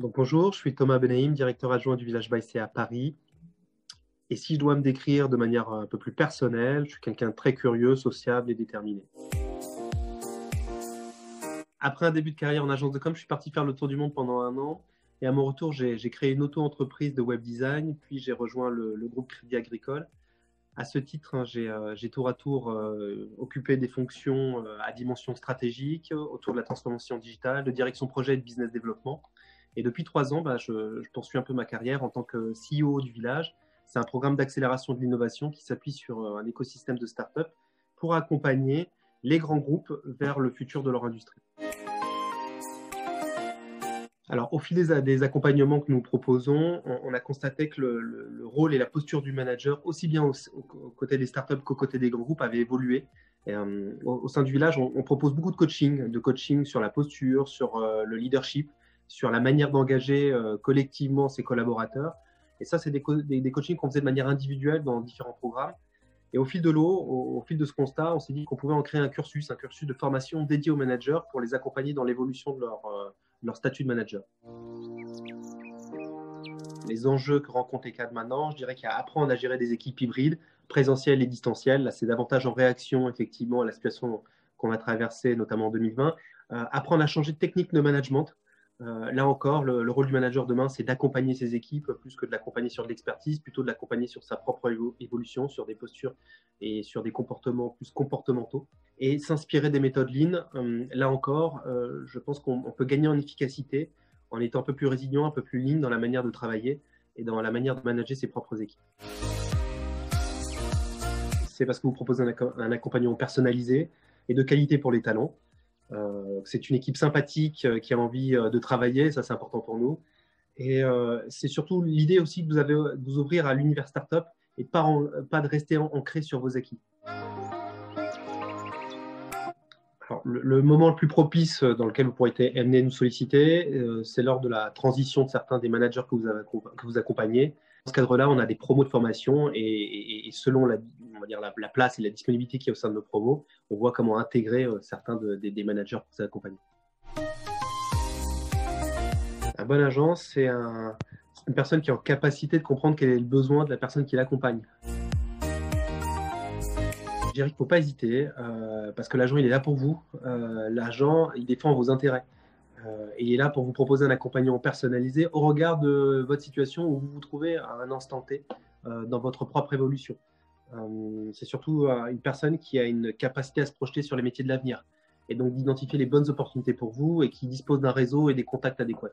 Donc bonjour, je suis Thomas Benaïm, directeur adjoint du Village Baissé à Paris. Et si je dois me décrire de manière un peu plus personnelle, je suis quelqu'un de très curieux, sociable et déterminé. Après un début de carrière en agence de com, je suis parti faire le tour du monde pendant 1 an. Et à mon retour, j'ai créé une auto-entreprise de web design, puis j'ai rejoint le groupe Crédit Agricole. À ce titre, hein, j'ai tour à tour occupé des fonctions à dimension stratégique autour de la transformation digitale, de direction projet et de business développement. Et depuis 3 ans, je poursuis un peu ma carrière en tant que CEO du village. C'est un programme d'accélération de l'innovation qui s'appuie sur un écosystème de start-up pour accompagner les grands groupes vers le futur de leur industrie. Alors, au fil des accompagnements que nous proposons, on a constaté que le rôle et la posture du manager, aussi bien aux côtés des startups qu'aux côtés des grands groupes, avaient évolué. Et, au sein du village, on propose beaucoup de coaching sur la posture, sur le leadership, sur la manière d'engager collectivement ses collaborateurs. Et ça, c'est des coachings qu'on faisait de manière individuelle dans différents programmes. Et au fil de l'eau, au fil de ce constat, on s'est dit qu'on pouvait en créer un cursus de formation dédié aux managers pour les accompagner dans l'évolution de leur statut de manager. Les enjeux que rencontrent les cadres maintenant, je dirais qu'il y a à apprendre à gérer des équipes hybrides, présentielles et distancielles. Là, c'est davantage en réaction, effectivement, à la situation qu'on a traversée, notamment en 2020. Apprendre à changer de technique de management. Là encore, le rôle du manager demain, c'est d'accompagner ses équipes plus que de l'accompagner sur de l'expertise, plutôt de l'accompagner sur sa propre évolution, sur des postures et sur des comportements plus comportementaux. Et s'inspirer des méthodes Lean, là encore, je pense qu'on peut gagner en efficacité en étant un peu plus résilient, un peu plus Lean dans la manière de travailler et dans la manière de manager ses propres équipes. C'est parce que vous proposez un accompagnement personnalisé et de qualité pour les talents. C'est une équipe sympathique qui a envie de travailler, ça c'est important pour nous. Et c'est surtout l'idée aussi que vous avez de vous ouvrir à l'univers startup et pas de rester ancré sur vos acquis. Alors, le moment le plus propice dans lequel vous pourrez être amené à nous solliciter, c'est lors de la transition de certains des managers que vous accompagnez. Dans ce cadre-là, on a des promos de formation et selon on va dire la place et la disponibilité qu'il y a au sein de nos promos, on voit comment intégrer certains des managers que vous accompagnez. Un bon agent, c'est une personne qui est en capacité de comprendre quel est le besoin de la personne qui l'accompagne. Je dirais qu'il ne faut pas hésiter parce que l'agent, il est là pour vous. L'agent, il défend vos intérêts. Et il est là pour vous proposer un accompagnement personnalisé au regard de votre situation où vous vous trouvez à un instant T dans votre propre évolution. C'est surtout une personne qui a une capacité à se projeter sur les métiers de l'avenir et donc d'identifier les bonnes opportunités pour vous et qui dispose d'un réseau et des contacts adéquats.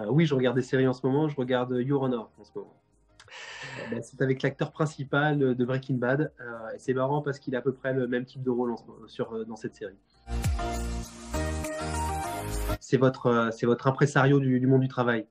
Oui, je regarde des séries en ce moment, je regarde Your Honor en ce moment. C'est avec l'acteur principal de Breaking Bad. C'est marrant parce qu'il a à peu près le même type de rôle dans cette série. C'est votre impresario du monde du travail.